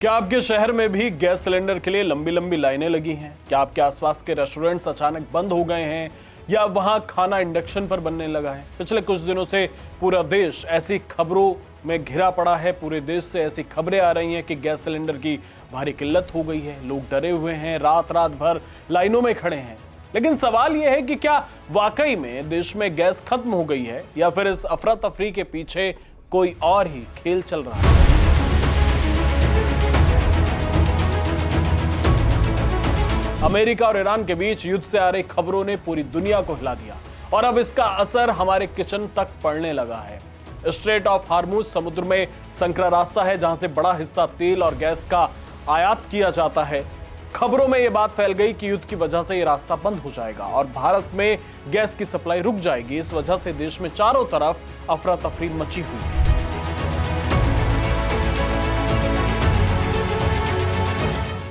क्या आपके शहर में भी गैस सिलेंडर के लिए लंबी लंबी लाइनें लगी हैं? क्या आपके आसपास के रेस्टोरेंट्स अचानक बंद हो गए हैं या वहां खाना इंडक्शन पर बनने लगा है? पिछले कुछ दिनों से पूरा देश ऐसी खबरों में घिरा पड़ा है। पूरे देश से ऐसी खबरें आ रही हैं कि गैस सिलेंडर की भारी किल्लत हो गई है, लोग डरे हुए हैं, रात रात भर लाइनों में खड़े हैं। लेकिन सवाल यह है कि क्या वाकई में देश में गैस खत्म हो गई है या फिर इस अफरा तफरी के पीछे कोई और ही खेल चल रहा है? अमेरिका और ईरान के बीच युद्ध से आ रही खबरों ने पूरी दुनिया को हिला दिया और अब इसका असर हमारे किचन तक पड़ने लगा है। स्ट्रेट ऑफ हार्मुज समुद्र में संकरा रास्ता है जहां से बड़ा हिस्सा तेल और गैस का आयात किया जाता है। खबरों में यह बात फैल गई कि युद्ध की वजह से यह रास्ता बंद हो जाएगा और भारत में गैस की सप्लाई रुक जाएगी। इस वजह से देश में चारों तरफ अफरा तफरी मची हुई है।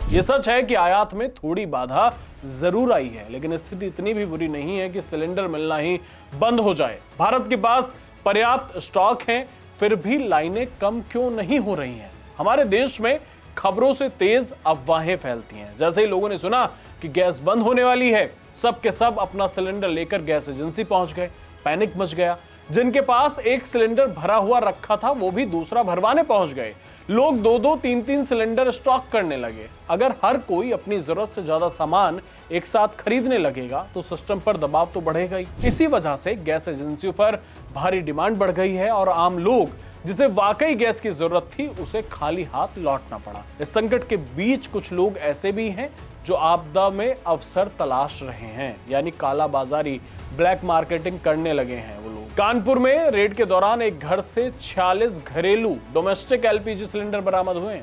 ये सच है कि आयात में थोड़ी बाधा जरूर आई है, लेकिन स्थिति इतनी भी बुरी नहीं है कि सिलेंडर मिलना ही बंद हो जाए। भारत के पास पर्याप्त स्टॉक है, फिर भी लाइनें कम क्यों नहीं हो रही हैं? हमारे देश में खबरों से तेज अफवाहें फैलती हैं। जैसे ही लोगों ने सुना कि गैस बंद होने वाली है, सब के सब अपना सिलेंडर लेकर गैस एजेंसी पहुंच गए। पैनिक मच गया। जिनके पास एक सिलेंडर भरा हुआ रखा था वो भी दूसरा भरवाने पहुंच गए। लोग दो दो तीन तीन सिलेंडर स्टॉक करने लगे। अगर हर कोई अपनी जरूरत से ज्यादा सामान एक साथ खरीदने लगेगा तो सिस्टम पर दबाव तो बढ़ेगा ही। इसी वजह से गैस एजेंसियों पर भारी डिमांड बढ़ गई है और आम लोग जिसे वाकई गैस की जरूरत थी उसे खाली हाथ लौटना पड़ा। इस संकट के बीच कुछ लोग ऐसे भी हैं जो आपदा में अवसर तलाश रहे हैं, यानी काला बाजारी, ब्लैक मार्केटिंग करने लगे हैं वो लोग। कानपुर में रेड के दौरान एक घर से 46 घरेलू डोमेस्टिक एलपीजी सिलेंडर बरामद हुए।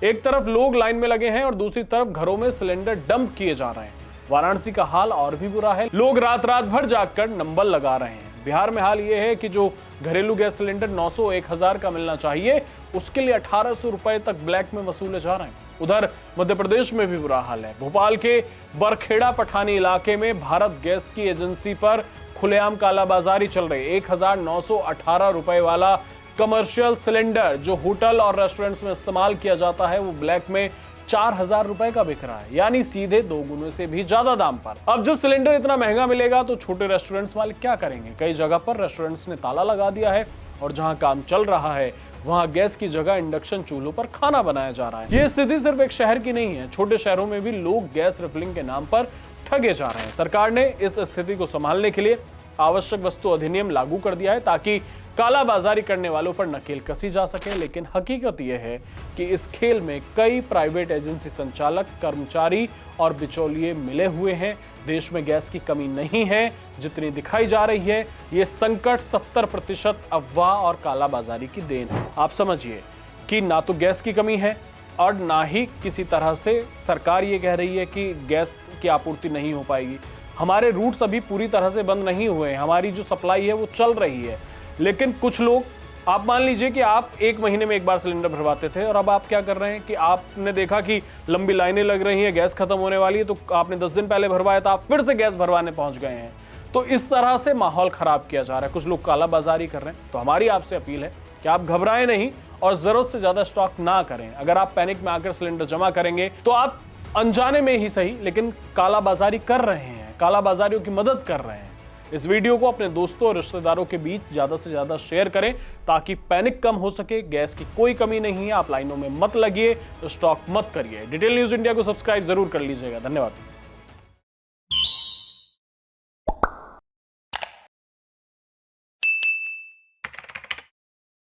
एक तरफ लोग लाइन में लगे हैं और दूसरी तरफ घरों में सिलेंडर डंप किए जा रहे हैं। वाराणसी का हाल और भी बुरा है। लोग रात रात भर जागकर नंबर लगा रहे हैं। बिहार में हाल यह है कि जो घरेलू गैस सिलेंडर 900 1000 का मिलना चाहिए उसके लिए 1800 रुपए तक ब्लैक में वसूले जा रहे हैं। उधर मध्य प्रदेश में भी बुरा हाल है। भोपाल के बरखेड़ा पठानी इलाके में भारत गैस की एजेंसी पर खुलेआम कालाबाजारी चल रही है। 1918 रुपए वाला कमर्शियल सिलेंडर जो होटल और रेस्टोरेंट्स में इस्तेमाल किया जाता है वो ब्लैक में 4000 रुपए का बिक रहा है, यानी सीधे 2 गुने से भी ज्यादा दाम पर। अब जब सिलेंडर इतना महंगा मिलेगा तो छोटे रेस्टोरेंट्स वाले क्या करेंगे? कई जगह पर रेस्टोरेंट्स ने ताला लगा दिया है और जहां काम चल रहा है वहां गैस की जगह इंडक्शन चूल्हों पर खाना बनाया जा रहा है। यह स्थिति सिर्फ एक शहर की नहीं है, छोटे शहरों में भी लोग गैस रिफिलिंग के नाम पर ठगे जा रहे हैं। सरकार ने इस स्थिति को संभालने के लिए आवश्यक वस्तु अधिनियम लागू कर दिया है ताकि कालाबाजारी करने वालों पर नकेल कसी जा सके। लेकिन हकीकत यह है कि इस खेल में कई प्राइवेट एजेंसी संचालक, कर्मचारी और बिचौलिए मिले हुए हैं। देश में गैस की कमी नहीं है जितनी दिखाई जा रही है। ये संकट 70% अफवाह और कालाबाजारी की देन है। आप समझिए कि ना तो गैस की कमी है और ना ही किसी तरह से सरकार ये कह रही है कि गैस की आपूर्ति नहीं हो पाएगी। हमारे रूट्स अभी पूरी तरह से बंद नहीं हुए हैं, हमारी जो सप्लाई है वो चल रही है। लेकिन कुछ लोग, आप मान लीजिए कि आप 1 महीने में एक बार सिलेंडर भरवाते थे और अब आप क्या कर रहे हैं कि आपने देखा कि लंबी लाइनें लग रही हैं, गैस खत्म होने वाली है, तो आपने 10 दिन पहले भरवाया था, आप फिर से गैस भरवाने पहुंच गए हैं। तो इस तरह से माहौल खराब किया जा रहा है। कुछ लोग कालाबाजारी कर रहे हैं। तो हमारी आपसे अपील है कि आप घबराएं नहीं और जरूरत से ज्यादा स्टॉक ना करें। अगर आप पैनिक में आकर सिलेंडर जमा करेंगे तो आप अनजाने में ही सही लेकिन कालाबाजारी कर रहे हैं, कालाबाजारियों की मदद कर रहे हैं। इस वीडियो को अपने दोस्तों और रिश्तेदारों के बीच ज्यादा से ज्यादा शेयर करें ताकि पैनिक कम हो सके। गैस की कोई कमी नहीं है, आप लाइनों में मत लगिए, स्टॉक मत करिए। डिटेल न्यूज इंडिया को सब्सक्राइब जरूर कर लीजिएगा। धन्यवाद।